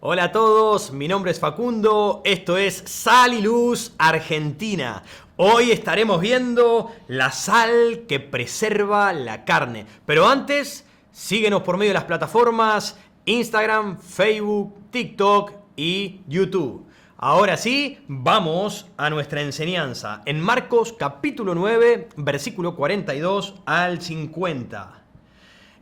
Hola a todos, mi nombre es Facundo, esto es Sal y Luz Argentina. Hoy estaremos viendo la sal que preserva la carne. Pero antes, síguenos por medio de las plataformas Instagram, Facebook, TikTok y YouTube. Ahora sí, vamos a nuestra enseñanza en Marcos capítulo 9, versículo 42 al 50.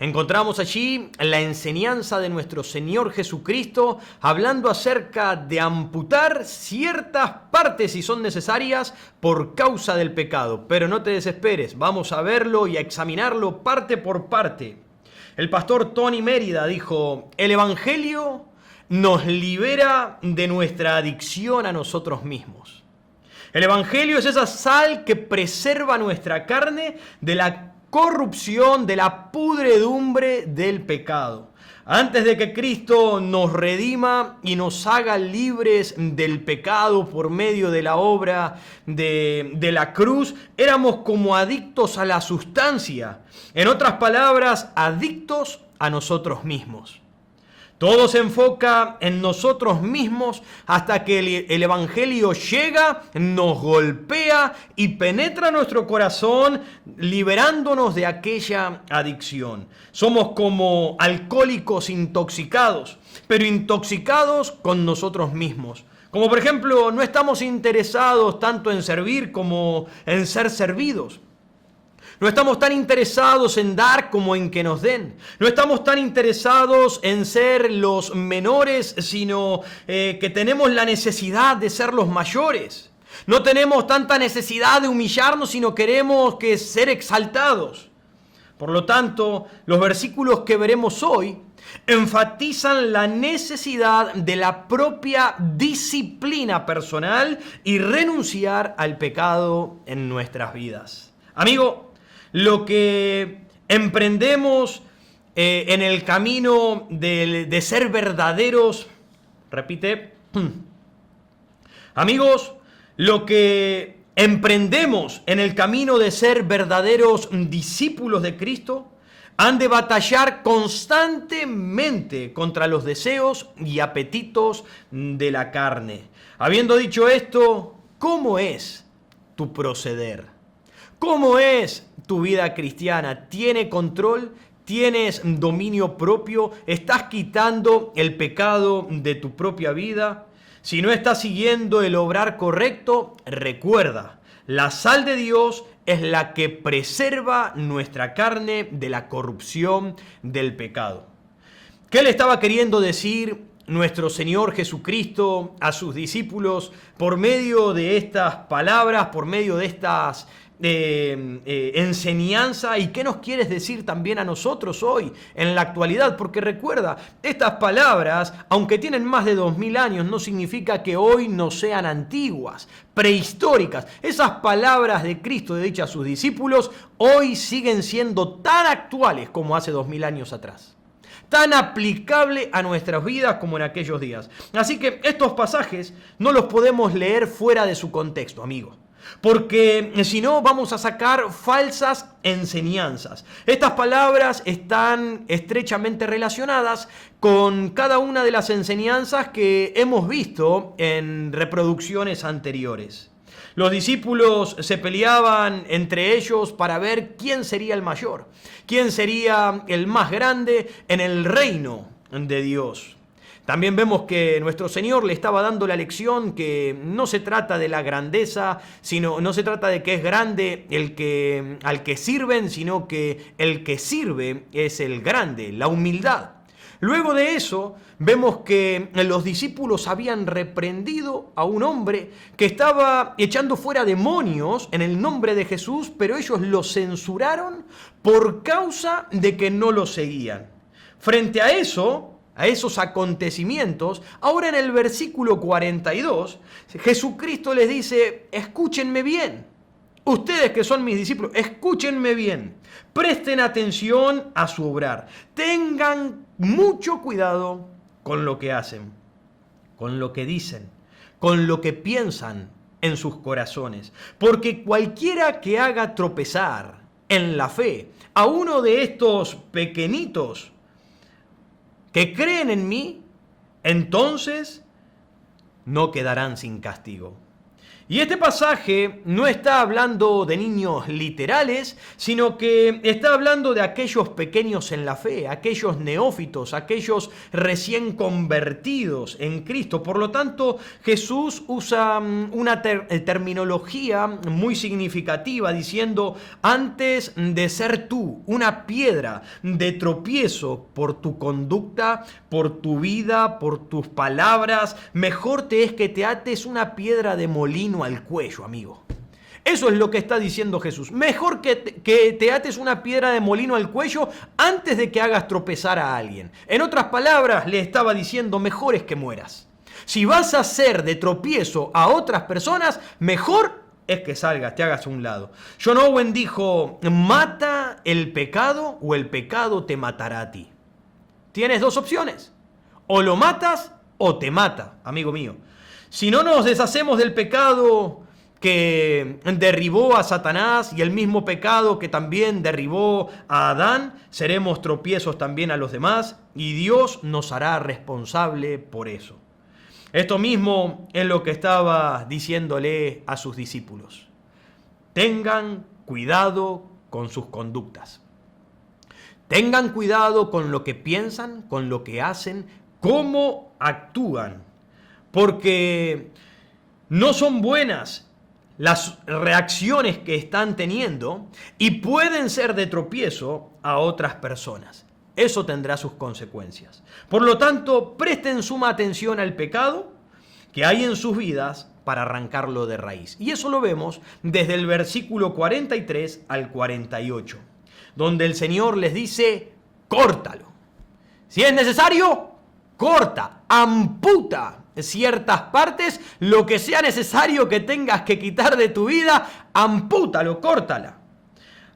Encontramos allí la enseñanza de nuestro Señor Jesucristo hablando acerca de amputar ciertas partes si son necesarias por causa del pecado. Pero no te desesperes, vamos a verlo y a examinarlo parte por parte. El pastor Tony Mérida dijo, el Evangelio nos libera de nuestra adicción a nosotros mismos. El Evangelio es esa sal que preserva nuestra carne de la corrupción, de la pudredumbre del pecado. Antes de que Cristo nos redima y nos haga libres del pecado por medio de la obra de la cruz, éramos como adictos a la sustancia. En otras palabras, adictos a nosotros mismos. Todo se enfoca en nosotros mismos hasta que el Evangelio llega, nos golpea y penetra nuestro corazón, liberándonos de aquella adicción. Somos como alcohólicos intoxicados, pero intoxicados con nosotros mismos. Como por ejemplo, no estamos interesados tanto en servir como en ser servidos. No estamos tan interesados en dar como en que nos den. No estamos tan interesados en ser los menores, sino que tenemos la necesidad de ser los mayores. No tenemos tanta necesidad de humillarnos, sino queremos ser exaltados. Por lo tanto, los versículos que veremos hoy enfatizan la necesidad de la propia disciplina personal y renunciar al pecado en nuestras vidas. Amigo, lo que emprendemos en el camino de ser verdaderos, repite, amigos, lo que emprendemos en el camino de ser verdaderos discípulos de Cristo, han de batallar constantemente contra los deseos y apetitos de la carne. Habiendo dicho esto, ¿cómo es tu proceder? ¿Cómo es tu vida cristiana? ¿Tiene control? ¿Tienes dominio propio? ¿Estás quitando el pecado de tu propia vida? Si no estás siguiendo el obrar correcto, recuerda, la sal de Dios es la que preserva nuestra carne de la corrupción del pecado. ¿Qué le estaba queriendo decir nuestro Señor Jesucristo a sus discípulos por medio de estas palabras, por medio de estas enseñanza? ¿Y qué nos quieres decir también a nosotros hoy en la actualidad? Porque recuerda, estas palabras, aunque tienen más de 2000 años, no significa que hoy no sean antiguas, prehistóricas. Esas palabras de Cristo dichas a sus discípulos hoy siguen siendo tan actuales como hace 2000 años atrás, tan aplicable a nuestras vidas como en aquellos días. Así que estos pasajes no los podemos leer fuera de su contexto, amigo. Porque si no vamos a sacar falsas enseñanzas. Estas palabras están estrechamente relacionadas con cada una de las enseñanzas que hemos visto en reproducciones anteriores. Los discípulos se peleaban entre ellos para ver quién sería el mayor, quién sería el más grande en el reino de Dios. También vemos que nuestro Señor le estaba dando la lección que no se trata de la grandeza, sino no se trata de que es grande al que sirven, sino que el que sirve es el grande, la humildad. Luego de eso, vemos que los discípulos habían reprendido a un hombre que estaba echando fuera demonios en el nombre de Jesús, pero ellos lo censuraron por causa de que no lo seguían. Frente a eso, a esos acontecimientos, ahora en el versículo 42, Jesucristo les dice, escúchenme bien. Ustedes que son mis discípulos, escúchenme bien. Presten atención a su obrar. Tengan mucho cuidado con lo que hacen, con lo que dicen, con lo que piensan en sus corazones. Porque cualquiera que haga tropezar en la fe a uno de estos pequeñitos que creen en mí, entonces no quedarán sin castigo. Y este pasaje no está hablando de niños literales, sino que está hablando de aquellos pequeños en la fe, aquellos neófitos, aquellos recién convertidos en Cristo. Por lo tanto, Jesús usa una terminología muy significativa diciendo, antes de ser tú una piedra de tropiezo por tu conducta, por tu vida, por tus palabras, mejor te es que te ates una piedra de molino al cuello, amigo. Eso es lo que está diciendo Jesús. Mejor que te ates una piedra de molino al cuello antes de que hagas tropezar a alguien. En otras palabras, le estaba diciendo, mejor es que mueras. Si vas a hacer de tropiezo a otras personas, mejor es que salgas, te hagas a un lado. John Owen dijo, mata el pecado o el pecado te matará a ti. Tienes dos opciones. O lo matas o te mata, amigo mío. Si no nos deshacemos del pecado que derribó a Satanás y el mismo pecado que también derribó a Adán, seremos tropiezos también a los demás y Dios nos hará responsable por eso. Esto mismo es lo que estaba diciéndole a sus discípulos. Tengan cuidado con sus conductas. Tengan cuidado con lo que piensan, con lo que hacen, cómo actúan. Porque no son buenas las reacciones que están teniendo y pueden ser de tropiezo a otras personas. Eso tendrá sus consecuencias. Por lo tanto, presten suma atención al pecado que hay en sus vidas para arrancarlo de raíz. Y eso lo vemos desde el versículo 43 al 48, donde el Señor les dice, córtalo. Si es necesario, corta, amputa ciertas partes, lo que sea necesario que tengas que quitar de tu vida, ampútalo, córtala.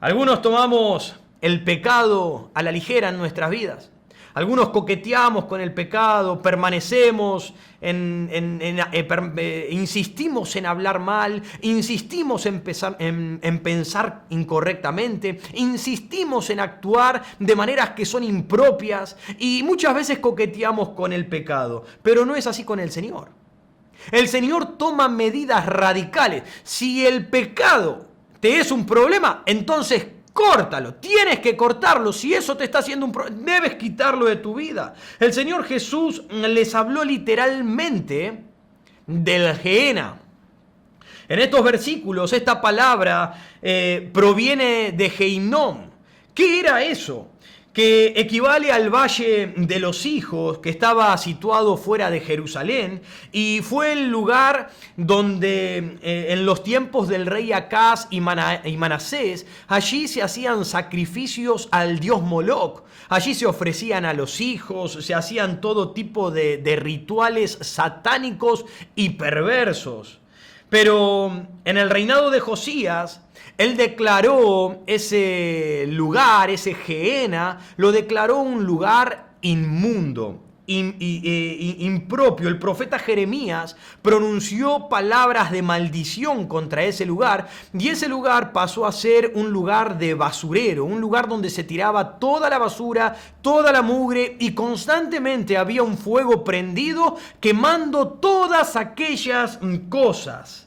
Algunos tomamos el pecado a la ligera en nuestras vidas. Algunos coqueteamos con el pecado, permanecemos, insistimos en hablar mal, insistimos en pensar incorrectamente, insistimos en actuar de maneras que son impropias y muchas veces coqueteamos con el pecado, pero no es así con el Señor. El Señor toma medidas radicales. Si el pecado te es un problema, entonces córtalo, tienes que cortarlo. Si eso te está haciendo un problema, debes quitarlo de tu vida. El Señor Jesús les habló literalmente del Gehenna. En estos versículos, esta palabra proviene de Geinom. ¿Qué era eso? Que equivale al Valle de los Hijos, que estaba situado fuera de Jerusalén, y fue el lugar donde en los tiempos del rey Acaz y Manasés, allí se hacían sacrificios al dios Moloc, allí se ofrecían a los hijos, se hacían todo tipo de rituales satánicos y perversos. Pero en el reinado de Josías, él declaró ese lugar, ese Gehenna, lo declaró un lugar inmundo, impropio. El profeta Jeremías pronunció palabras de maldición contra ese lugar y ese lugar pasó a ser un lugar de basurero, un lugar donde se tiraba toda la basura, toda la mugre y constantemente había un fuego prendido quemando todas aquellas cosas.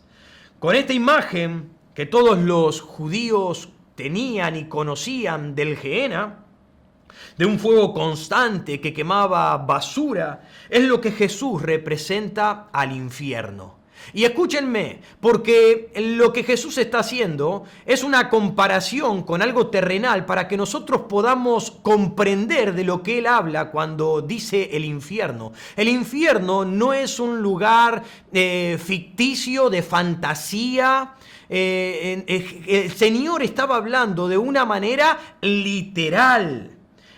Con esta imagen que todos los judíos tenían y conocían del Gehenna, de un fuego constante que quemaba basura, es lo que Jesús representa al infierno. Y escúchenme, porque lo que Jesús está haciendo es una comparación con algo terrenal para que nosotros podamos comprender de lo que Él habla cuando dice el infierno. El infierno no es un lugar ficticio, de fantasía. El Señor estaba hablando de una manera literal.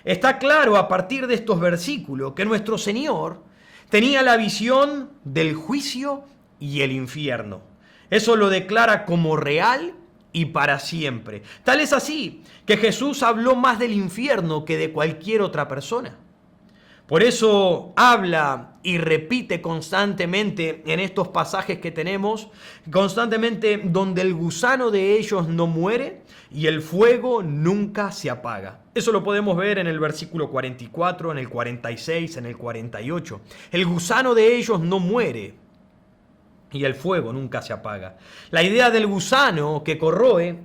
Está claro a partir de estos versículos que nuestro Señor tenía la visión del juicio y el infierno. Eso lo declara como real y para siempre. Tal es así que Jesús habló más del infierno que de cualquier otra persona. Por eso habla y repite constantemente en estos pasajes que tenemos, constantemente donde el gusano de ellos no muere y el fuego nunca se apaga. Eso lo podemos ver en el versículo 44, en el 46, en el 48. El gusano de ellos no muere y el fuego nunca se apaga. La idea del gusano que corroe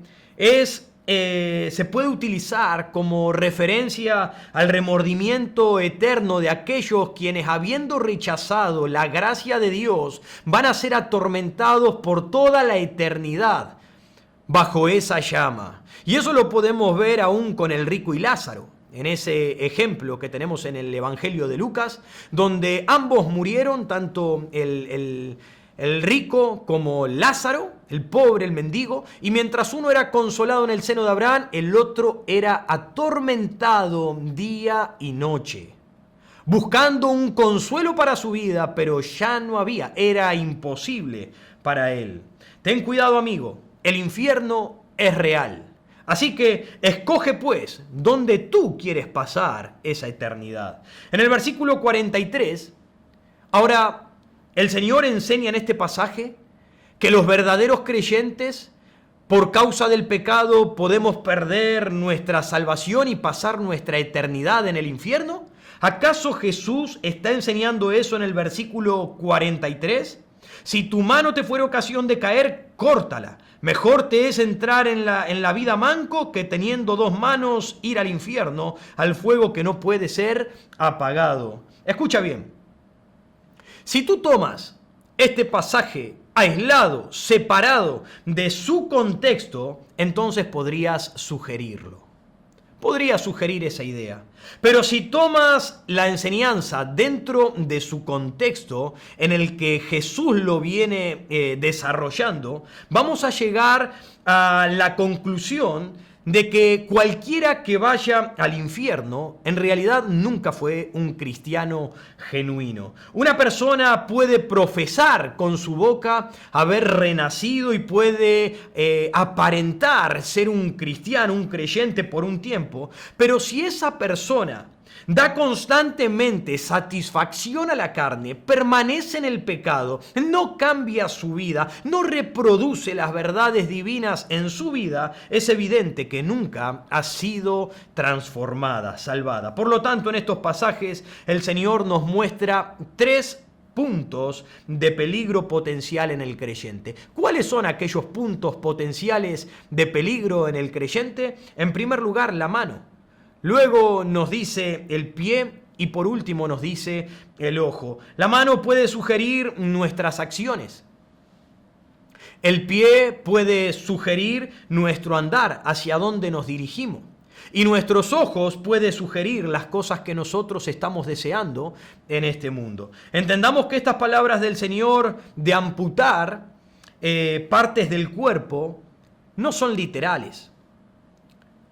se puede utilizar como referencia al remordimiento eterno de aquellos quienes, habiendo rechazado la gracia de Dios, van a ser atormentados por toda la eternidad bajo esa llama. Y eso lo podemos ver aún con el rico y Lázaro, en ese ejemplo que tenemos en el Evangelio de Lucas, donde ambos murieron, tanto el rico como Lázaro, el pobre, el mendigo, y mientras uno era consolado en el seno de Abraham, el otro era atormentado día y noche, buscando un consuelo para su vida, pero ya no había, era imposible para él. Ten cuidado, amigo, el infierno es real. Así que escoge pues dónde tú quieres pasar esa eternidad. En el versículo 43, ahora el Señor enseña en este pasaje que los verdaderos creyentes, por causa del pecado, podemos perder nuestra salvación y pasar nuestra eternidad en el infierno. ¿Acaso Jesús está enseñando eso en el versículo 43? Si tu mano te fuera ocasión de caer, córtala. Mejor te es entrar en la vida manco que teniendo dos manos ir al infierno, al fuego que no puede ser apagado. Escucha bien. Si tú tomas este pasaje aislado, separado de su contexto, entonces podrías sugerirlo. Podría sugerir esa idea. Pero si tomas la enseñanza dentro de su contexto en el que Jesús lo viene desarrollando, vamos a llegar a la conclusión de que cualquiera que vaya al infierno en realidad nunca fue un cristiano genuino. Una persona puede profesar con su boca haber renacido y puede aparentar ser un cristiano, un creyente por un tiempo, pero si esa persona da constantemente satisfacción a la carne, permanece en el pecado, no cambia su vida, no reproduce las verdades divinas en su vida, es evidente que nunca ha sido transformada, salvada. Por lo tanto, en estos pasajes el Señor nos muestra tres puntos de peligro potencial en el creyente. ¿Cuáles son aquellos puntos potenciales de peligro en el creyente? En primer lugar, la mano. Luego nos dice el pie y por último nos dice el ojo. La mano puede sugerir nuestras acciones. El pie puede sugerir nuestro andar, hacia dónde nos dirigimos. Y nuestros ojos puede sugerir las cosas que nosotros estamos deseando en este mundo. Entendamos que estas palabras del Señor de amputar partes del cuerpo no son literales.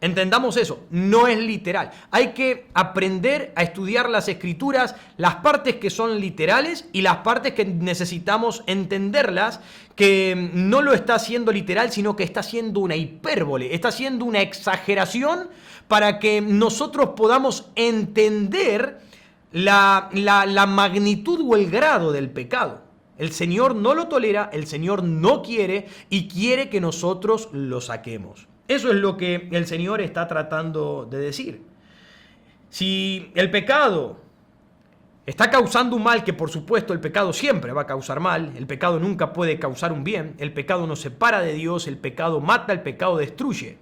Entendamos eso, no es literal. Hay que aprender a estudiar las escrituras, las partes que son literales y las partes que necesitamos entenderlas, que no lo está haciendo literal, sino que está haciendo una hipérbole, está haciendo una exageración para que nosotros podamos entender la magnitud o el grado del pecado. El Señor no lo tolera, el Señor no quiere y quiere que nosotros lo saquemos. Eso es lo que el Señor está tratando de decir. Si el pecado está causando un mal, que por supuesto el pecado siempre va a causar mal, el pecado nunca puede causar un bien, el pecado nos separa de Dios, el pecado mata, el pecado destruye.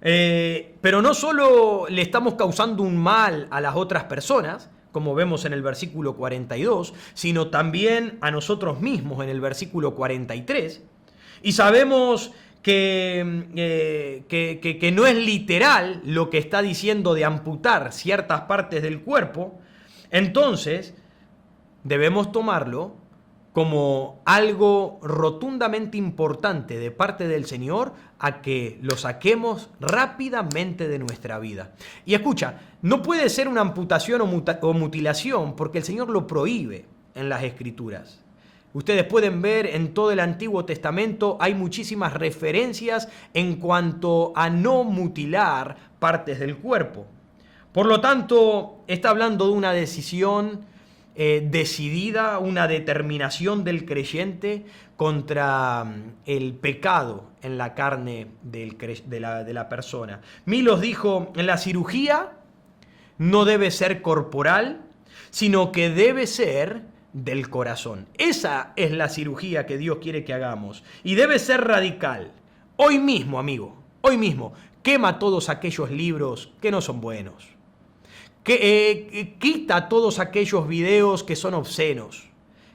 Pero no solo le estamos causando un mal a las otras personas, como vemos en el versículo 42, sino también a nosotros mismos en el versículo 43. Y sabemos que no es literal lo que está diciendo de amputar ciertas partes del cuerpo, entonces debemos tomarlo como algo rotundamente importante de parte del Señor a que lo saquemos rápidamente de nuestra vida. Y escucha, no puede ser una amputación o mutilación porque el Señor lo prohíbe en las Escrituras. Ustedes pueden ver en todo el Antiguo Testamento hay muchísimas referencias en cuanto a no mutilar partes del cuerpo. Por lo tanto, está hablando de una decisión decidida, una determinación del creyente contra el pecado en la carne de la persona. Milos dijo, la cirugía no debe ser corporal, sino que debe ser del corazón. Esa es la cirugía que Dios quiere que hagamos y debe ser radical. Hoy mismo, amigo, hoy mismo, quema todos aquellos libros que no son buenos. Quita todos aquellos videos que son obscenos.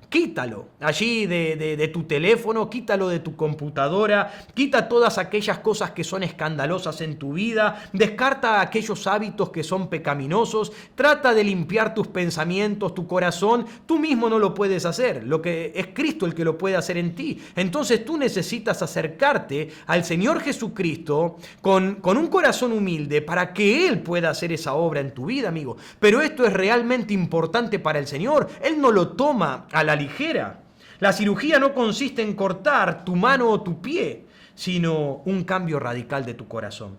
Quítalo allí de tu teléfono, quítalo de tu computadora, quita todas aquellas cosas que son escandalosas en tu vida, descarta aquellos hábitos que son pecaminosos, trata de limpiar tus pensamientos, tu corazón. Tú mismo no lo puedes hacer, lo que es Cristo el que lo puede hacer en ti. Entonces tú necesitas acercarte al Señor Jesucristo con un corazón humilde para que Él pueda hacer esa obra en tu vida, amigo. Pero esto es realmente importante para el Señor. Él no lo toma a la ligera. La cirugía no consiste en cortar tu mano o tu pie, sino un cambio radical de tu corazón.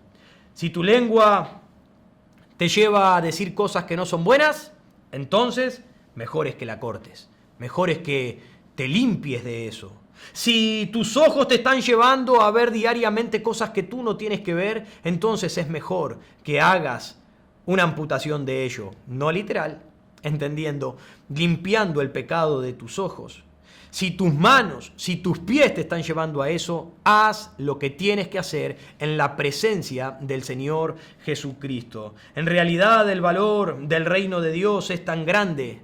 Si tu lengua te lleva a decir cosas que no son buenas, entonces mejor es que la cortes, mejor es que te limpies de eso. Si tus ojos te están llevando a ver diariamente cosas que tú no tienes que ver, entonces es mejor que hagas una amputación de ello, no literal, entendiendo, limpiando el pecado de tus ojos. Si tus manos, si tus pies te están llevando a eso, haz lo que tienes que hacer en la presencia del Señor Jesucristo. En realidad, el valor del reino de Dios es tan grande,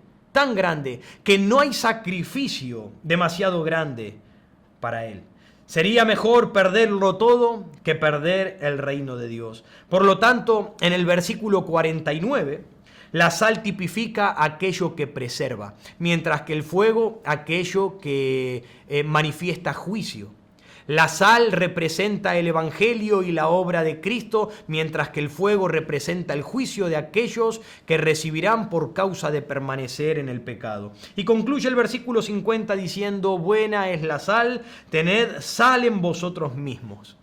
que no hay sacrificio demasiado grande para Él. Sería mejor perderlo todo que perder el reino de Dios. Por lo tanto, en el versículo 49, la sal tipifica aquello que preserva, mientras que el fuego aquello que manifiesta juicio. La sal representa el evangelio y la obra de Cristo, mientras que el fuego representa el juicio de aquellos que recibirán por causa de permanecer en el pecado. Y concluye el versículo 50 diciendo, buena es la sal, tened sal en vosotros mismos.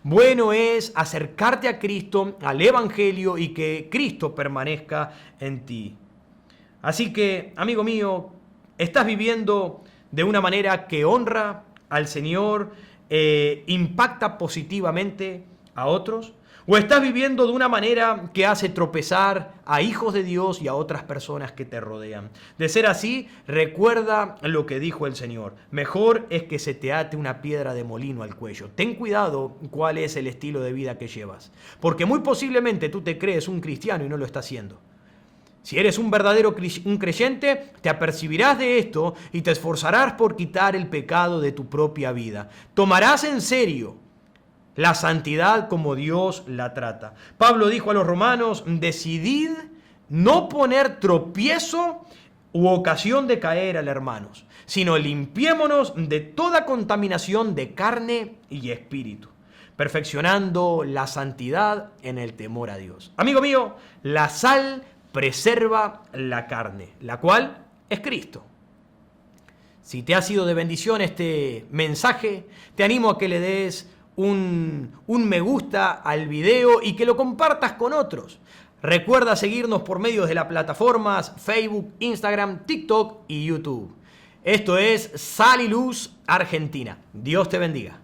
Bueno es acercarte a Cristo, al evangelio, y que Cristo permanezca en ti. Así que, amigo mío, ¿estás viviendo de una manera que honra al Señor, impacta positivamente a otros? ¿O estás viviendo de una manera que hace tropezar a hijos de Dios y a otras personas que te rodean? De ser así, recuerda lo que dijo el Señor. Mejor es que se te ate una piedra de molino al cuello. Ten cuidado cuál es el estilo de vida que llevas, porque muy posiblemente tú te crees un cristiano y no lo estás haciendo. Si eres un verdadero creyente, te apercibirás de esto y te esforzarás por quitar el pecado de tu propia vida. Tomarás en serio la santidad como Dios la trata. Pablo dijo a los romanos, decidid no poner tropiezo u ocasión de caer al hermanos, sino limpiémonos de toda contaminación de carne y espíritu, perfeccionando la santidad en el temor a Dios. Amigo mío, la sal preserva la carne, la cual es Cristo. Si te ha sido de bendición este mensaje, te animo a que le des un me gusta al video y que lo compartas con otros. Recuerda seguirnos por medio de las plataformas Facebook, Instagram, TikTok y YouTube. Esto es Sal y Luz Argentina. Dios te bendiga.